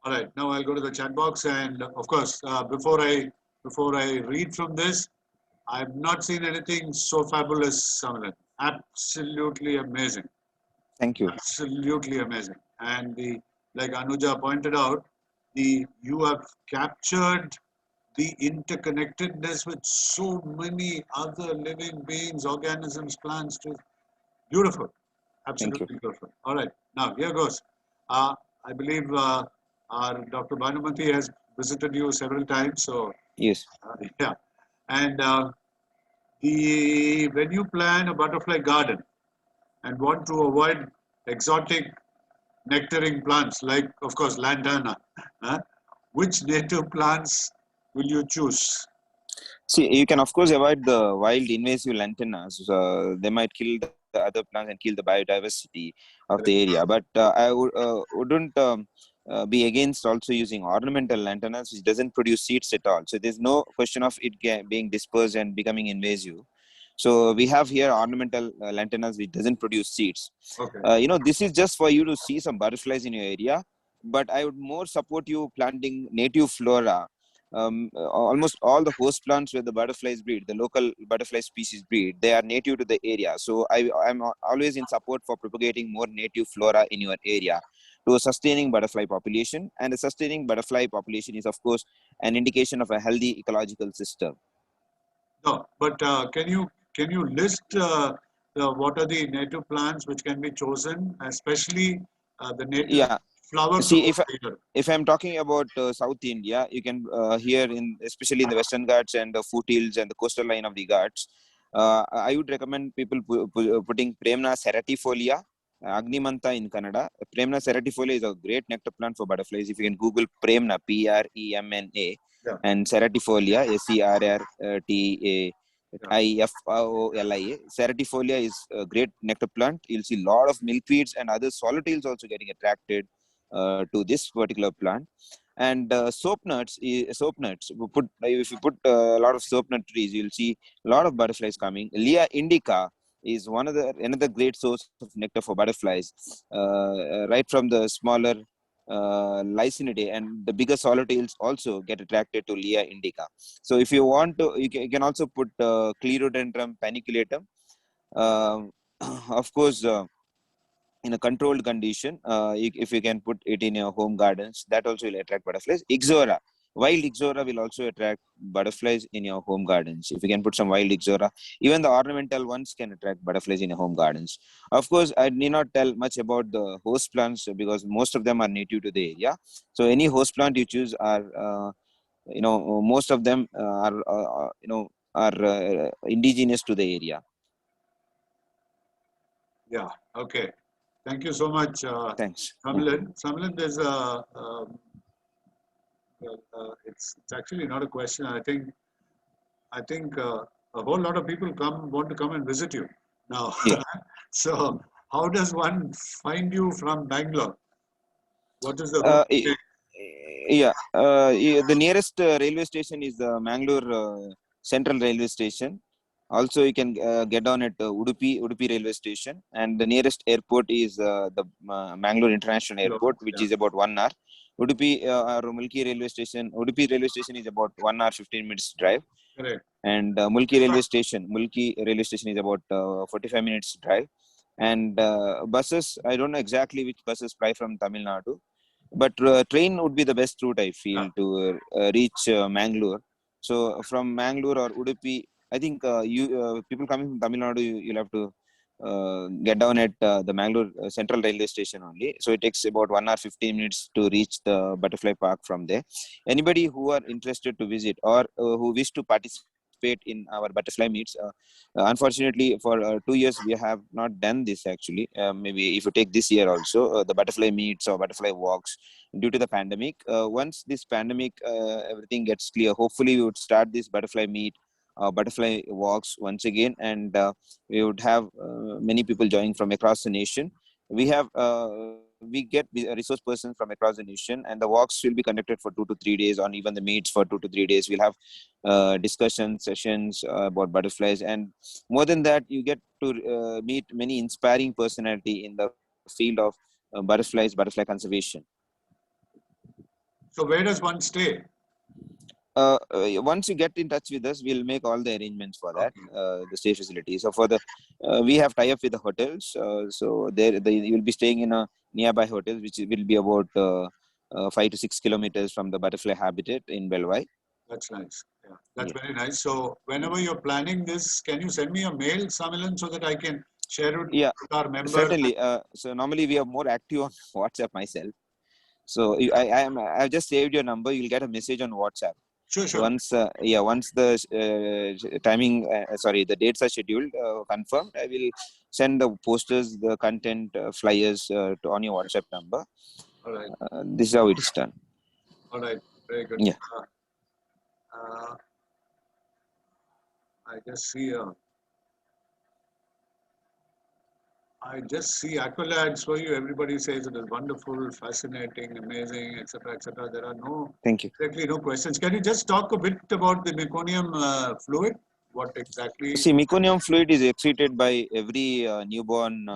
All right. Now I'll go to the chat box, and of course, before I read from this, I've not seen anything so fabulous, Samilan. Absolutely amazing. Thank you. Absolutely amazing. And the like Anuja pointed out, the you have captured the interconnectedness with so many other living beings, organisms, plants, trees. Beautiful. Thank you. Absolutely beautiful. All right. Now here goes. Uh, I believe our Dr. Bhanumati has visited you several times. So Yes. yeah. And the when you plan a butterfly garden and want to avoid exotic nectaring plants like, of course, lantana, huh? Which native plants will you choose? See, you can of course avoid the wild invasive lantanas. They might kill the other plants and kill the biodiversity of the Correct. area. But wouldn't be against also using ornamental lantanas, which doesn't produce seeds at all. So there's no question of it being dispersed and becoming invasive. So we have here ornamental lantanas which doesn't produce seeds. Okay. This is just for you to see some butterflies in your area. But I would more support you planting native flora. Almost all the host plants where the butterflies breed, the local butterfly species breed, they are native to the area. So I'm always in support for propagating more native flora in your area to a sustaining butterfly population. And a sustaining butterfly population is, of course, an indication of a healthy ecological system. No, but can you list what are the native plants which can be chosen, especially the native Yeah. flowers of See, over here? if I'm talking about South India, you can here in especially in the Western Ghats and the foothills and the coastal line of the Ghats, I would recommend people putting Premna ceratifolia, Agnimantha in Kannada. Premna ceratifolia is a great nectar plant for butterflies. If you can Google Premna, Premna, Yeah, and ceratifolia, yeah. Ceratifolia. Ceratifolia is a great nectar plant. You'll see a lot of milkweeds and other swallowtails also getting attracted to this particular plant. And soap nuts. If you put a lot of soap nut trees, you'll see a lot of butterflies coming. Lea indica is another great source of nectar for butterflies, right from the smaller Lycinidae, and the bigger swallowtails also get attracted to Lea indica. So if you want to, you can also put Clerodendron paniculatum. Um of course, in a controlled condition, if you can put it in your home gardens, that also will attract butterflies. Ixora, wild Ixora will also attract butterflies in your home gardens. If you can put some wild Ixora, even the ornamental ones can attract butterflies in your home gardens. Of course, I need not tell much about the host plants because most of them are native to the area. So any host plant you choose are, most of them are indigenous to the area. Yeah. Okay. Thank you so much, Thanks. Yeah. Samilan. Samilan, there's it's actually not a question. I think a whole lot of people want to come and visit you now. Yeah. So how does one find you from Bangalore? What is the route Uh, to i- take? the nearest railway station is the Mangalore Central Railway Station. Also, you can get down at Udupi Railway Station, and the nearest airport is the Mangalore International Airport, which Yeah, is about 1 hour. Udupi Railway Station is about 1 hour 15 minutes drive, correct. and Mulki Railway Station is about 45 minutes drive. And buses, I don't know exactly which buses fly from Tamil Nadu, but train would be the best route I Yeah, feel to reach Mangalore. So from Mangalore or Udupi, I think you people coming from Tamil Nadu, you'll have to get down at the Mangalore Central Railway Station only. So it takes about 1 hour 15 minutes to reach the Butterfly Park from there. Anybody who are interested to visit or who wish to participate in our butterfly meets, unfortunately for 2 years we have not done this actually. Maybe if you take this year also, the butterfly meets or butterfly walks due to the pandemic. Once this pandemic everything gets clear, hopefully we would start this butterfly meet, butterfly walks once again, and we would have many people joining from across the nation. We get a resource persons from across the nation, and the walks will be conducted for 2 to 3 days, or even the meets for 2 to 3 days. We'll have discussion sessions about butterflies, and more than that, you get to meet many inspiring personality in the field of butterflies, butterfly conservation. Yeah. So where does one stay? Once you get in touch with us, we'll make all the arrangements for that, Okay. the stay facility. So for the, we have tie-up with the hotels. So there, you'll be staying in a nearby hotels, which will be about 5 to 6 kilometers from the butterfly habitat in Belwai. That's nice. Yeah, that's Yeah. very nice. So whenever you're planning this, can you send me a mail, Samilan, so that I can share it Yeah, with our members? certainly. So normally we are more active on WhatsApp myself. So I've just saved your number. You'll get a message on WhatsApp. Sure, So sure. once the timing, sorry, the dates are scheduled, confirmed, I will send the posters, the content, flyers on your WhatsApp number. All right. This is how it is done. All right. Very good. Yeah. Uh, I just see accolades for you. Everybody says it is wonderful, fascinating, amazing, etc., etc. There are Thank you. exactly no questions. Can you just talk a bit about the meconium fluid? What exactly? See, meconium fluid is excreted by every newborn,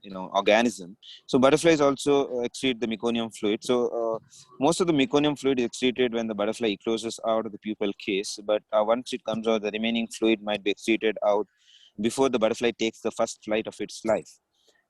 organism. So butterflies also excrete the meconium fluid. So most of the meconium fluid is excreted when the butterfly closes out of the pupal case. But once it comes out, the remaining fluid might be excreted out before the butterfly takes the first flight of its life.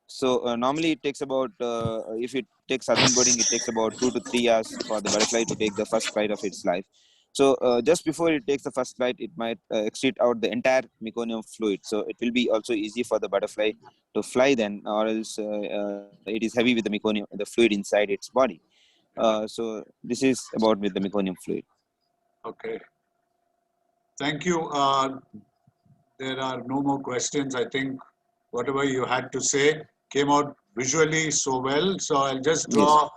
So normally it takes about, if it takes southern birding, it takes about 2 to 3 hours for the butterfly to take the first flight of its life. So just before it takes the first flight, it might excrete out the entire meconium fluid. So it will be also easy for the butterfly to fly then, or else it is heavy with the meconium, the fluid inside its body. So this is about with the meconium fluid. Okay. Thank you. There are no more questions. I think whatever you had to say came out visually so well. So I'll just Yes.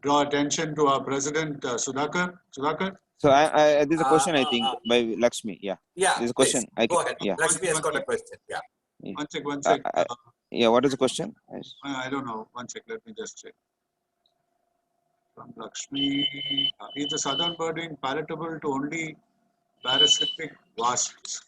draw attention to our president, Sudhakar. Sudhakar? So there's a question, I think, by Lakshmi. Yeah. Yeah, There's a please question. I can, go ahead. yeah. Lakshmi has One got a sec. question. Yeah. Yeah. One sec. Yeah. What is the question? Yes. I don't know. One sec. Let me just check. From Lakshmi. Is the southern birdwing palatable to only parasitic wasps?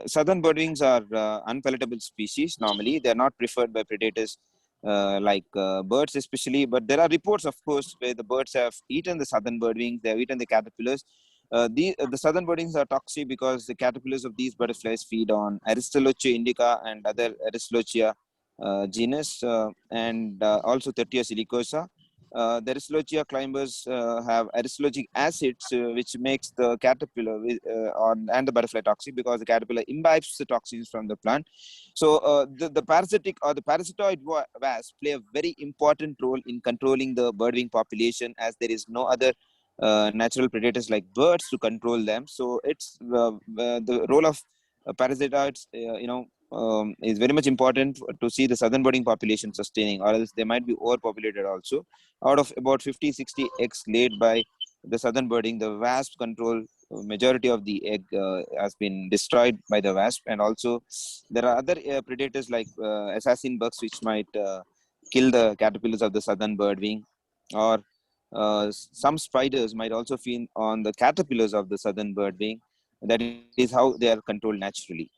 Southern birdwings are unpalatable species. Normally, they are not preferred by predators like birds, especially. But there are reports, of course, where the birds have eaten the southern birdwings. They have eaten the caterpillars. The southern birdwings are toxic because the caterpillars of these butterflies feed on Aristolochia indica and other Aristolochia genus, and also Tertia silicosa. The Aristolochia climbers have aristolochic acids, which makes the caterpillar and the butterfly toxic because the caterpillar imbibes the toxins from the plant. So the parasitic or the parasitoid wasps play a very important role in controlling the birdwing population, as there is no other natural predators like birds to control them. So it's the role of parasitoids, is very much important to see the southern birding population sustaining, or else they might be overpopulated also. Out of about 50-60 eggs laid by the southern birding, the wasp control majority of the egg has been destroyed by the wasp. And also there are other predators like assassin bugs, which might kill the caterpillars of the southern birdwing, or some spiders might also feed on the caterpillars of the southern birdwing. That is how they are controlled naturally.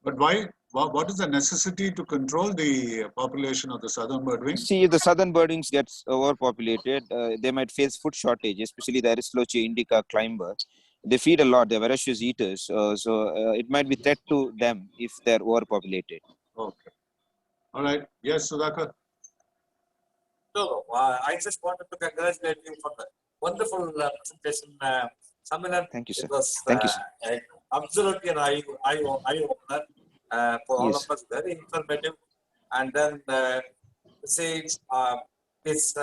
But why? What is the necessity to control the population of the southern birdwing? See, if the southern birdwings gets overpopulated, they might face food shortage, especially the Aristolochia indica climber. They feed a lot. They're voracious eaters, so it might be threat to them if they're overpopulated. Okay. All right. Yes, Sudhakar. So, I just wanted to congratulate you for the wonderful presentation, Samilan. Thank you, sir. It was Thank you, sir. absolutely an eye opener for all Yes. of us. Very informative, and then say it's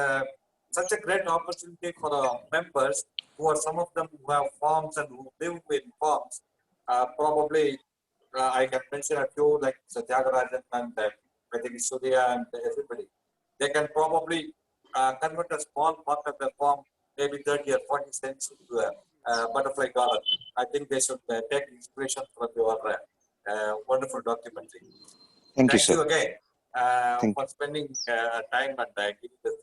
such a great opportunity for members who are some of them who have farms and who live in farms. Probably, I can mention a few like Satyagarajan and I think Surya and everybody. They can probably convert a small part of the farm, maybe 30 or 40 cents into a butterfly garden. I think they should take inspiration from your wonderful documentary. Thank you, Thank sir. you again Thank for spending time and giving this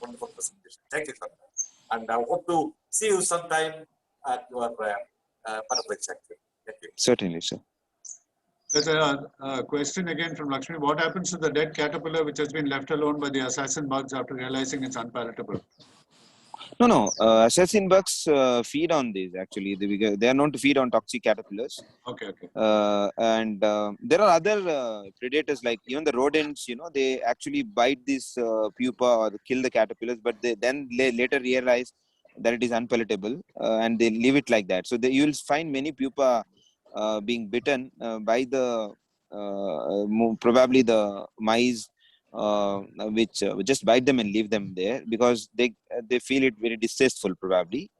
wonderful presentation. Thank you, sir. And I hope to see you sometime at your butterfly factory. Thank you. Certainly, sir. There's a question again from Lakshmi. What happens to the dead caterpillar which has been left alone by the assassin bugs after realizing it's unpalatable? No. Assassin bugs feed on these actually. They are known to feed on toxic caterpillars. Okay, okay. And there are other predators like even the rodents. They actually bite this pupa or kill the caterpillars, but they then later realize that it is unpalatable and they leave it like that. So you will find many pupa being bitten by the probably the mice, which just bite them and leave them there because they feel it very distasteful probably.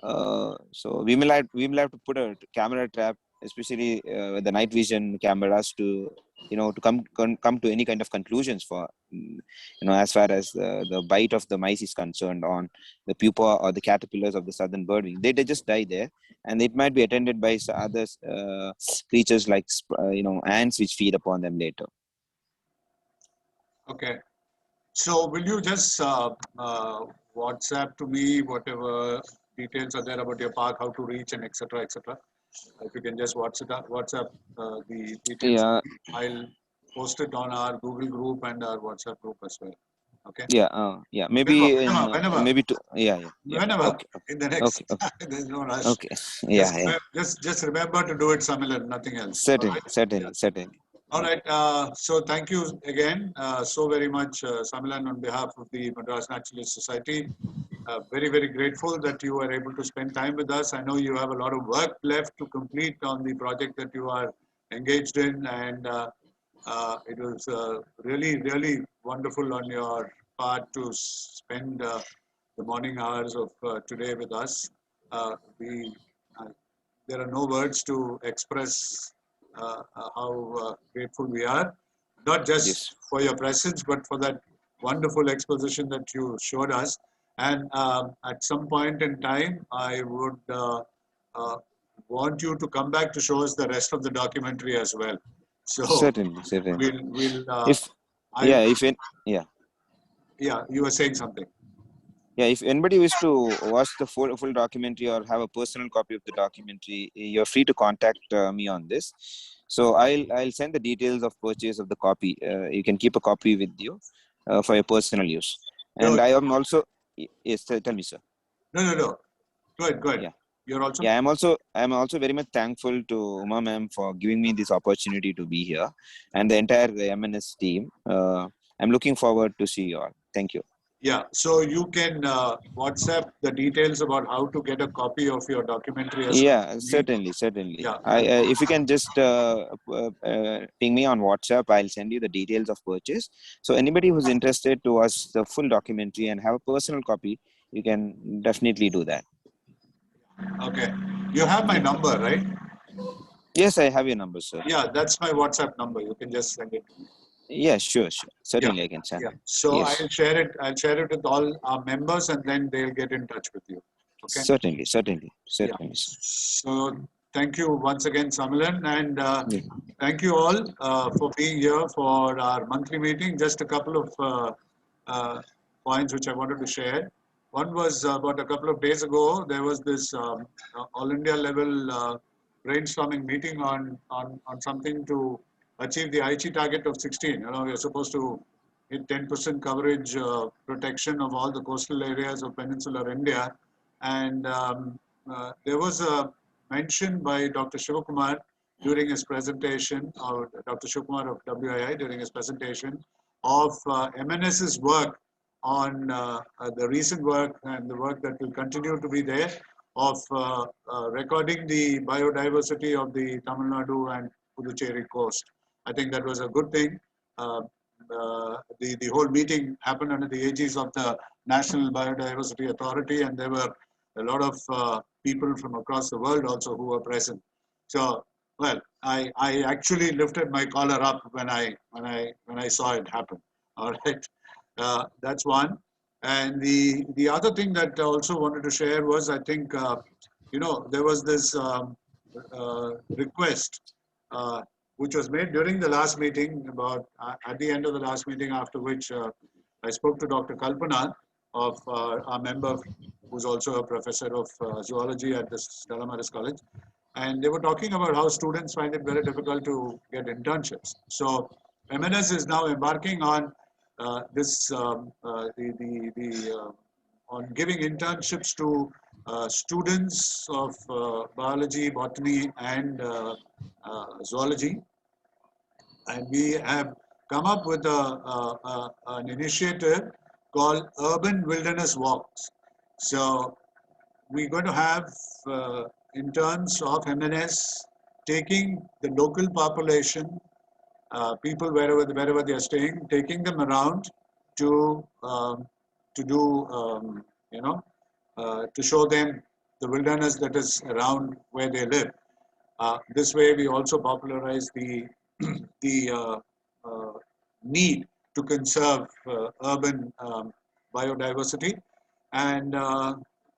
So we will have to put a camera trap, especially the night vision cameras, to to come to any kind of conclusions for as far as the bite of the mice is concerned on the pupa or the caterpillars of the southern birdwing. They just die there, and it might be attended by other creatures like ants, which feed upon them later. Okay. So will you just WhatsApp to me whatever details are there about your park, how to reach, and etc. etc. If you can just WhatsApp the details, Yeah. I'll post it on our Google group and our WhatsApp group as well. Okay. Yeah. Maybe Whenever. maybe to yeah. Whenever. Okay. In the next. Okay. There's no rush. Okay. Yeah. Just remember to do it, Samilan, nothing else. Certainly. Yeah. Certainly. All right. So thank you again so very much, Samilan, on behalf of the Madras Naturalist Society. Very, very grateful that you were able to spend time with us. I know you have a lot of work left to complete on the project that you are engaged in, and it was really, really wonderful on your part to spend the morning hours of today with us. We There are no words to express how grateful we are, not just Yes. for your presence, but for that wonderful exposition that you showed us. And at some point in time, I would uh, want you to come back to show us the rest of the documentary as well. So Certainly. we'll If I yeah. yeah, you were saying something. Yeah, if anybody wishes to watch the full documentary or have a personal copy of the documentary, you're free to contact me on this. So I'll send the details of purchase of the copy. You can keep a copy with you for your personal use. And No, I am also yes. Tell me, sir. no. Go ahead. Yeah. You're also. Yeah, I'm also very much thankful to Uma ma'am for giving me this opportunity to be here, and the entire MNS team. I'm looking forward to see you all. Thank you. Yeah, so you can WhatsApp the details about how to get a copy of your documentary as well. Yeah, certainly. Yeah, If you can just ping me on WhatsApp, I'll send you the details of purchase. So anybody who's interested to watch the full documentary and have a personal copy, you can definitely do that. okay. You have my number, right? Yes, I have your number, sir. Yeah, that's my WhatsApp number. You can just send it to me. Yeah, sure. Certainly, I can send. Yeah. So Yes. I'll share it. I'll share it with all our members, and then they'll get in touch with you. Okay. Certainly. Yeah. So thank you once again, Samilan, and thank you all for being here for our monthly meeting. Just a couple of points which I wanted to share. One was about a couple of days ago, there was this all India level brainstorming meeting on something to achieve the Aichi target of 16. We're supposed to hit 10% coverage protection of all the coastal areas of peninsular India. And there was a mention by Dr. Shivakumar during his presentation, or Dr. Shivakumar of WII during his presentation, of MNS's work on the recent work and the work that will continue to be there of recording the biodiversity of the Tamil Nadu and Puducherry coast. I think that was a good thing. The whole meeting happened under the aegis of the National Biodiversity Authority, and there were a lot of people from across the world also who were present. So, well, I actually lifted my collar up when I saw it happen. All right, that's one. And the other thing that I also wanted to share was, I think there was this request which was made during the last meeting, about at the end of the last meeting, after which I spoke to Dr. Kalpana, of our member, who's also a professor of zoology at the Stella Maris College. And they were talking about how students find it very difficult to get internships. So MNS is now embarking on this, the giving internships to students of biology, botany, and zoology. And we have come up with an initiative called Urban Wilderness Walks. So we're going to have interns of MNS taking the local population, people wherever they are staying, taking them around to do to show them the wilderness that is around where they live. This way, we also popularize the the need to conserve urban biodiversity, and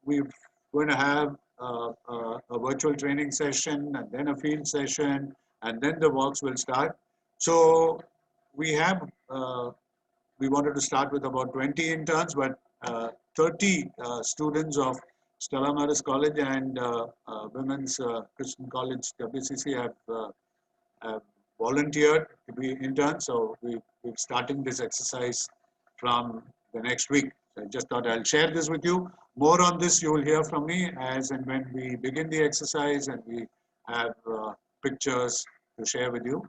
we're going to have a virtual training session, and then a field session, and then the walks will start. So we have we wanted to start with about 20 interns, but 30 students of Stella Maris College and Women's Christian College WCC have volunteered to be interns. So we're starting this exercise from the next week. So I just thought I'll share this with you. More on this you will hear from me as and when we begin the exercise and we have pictures to share with you.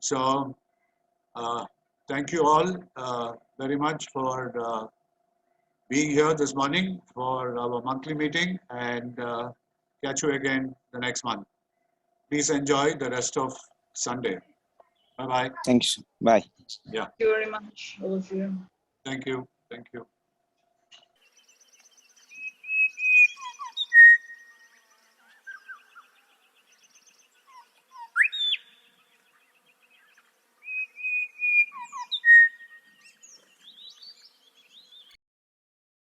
So thank you all very much for being here this morning for our monthly meeting, and catch you again the next month. Please enjoy the rest of Sunday. Bye-bye. Thanks. Bye. Yeah. Thank you very much, all of you. Thank you. Thank you.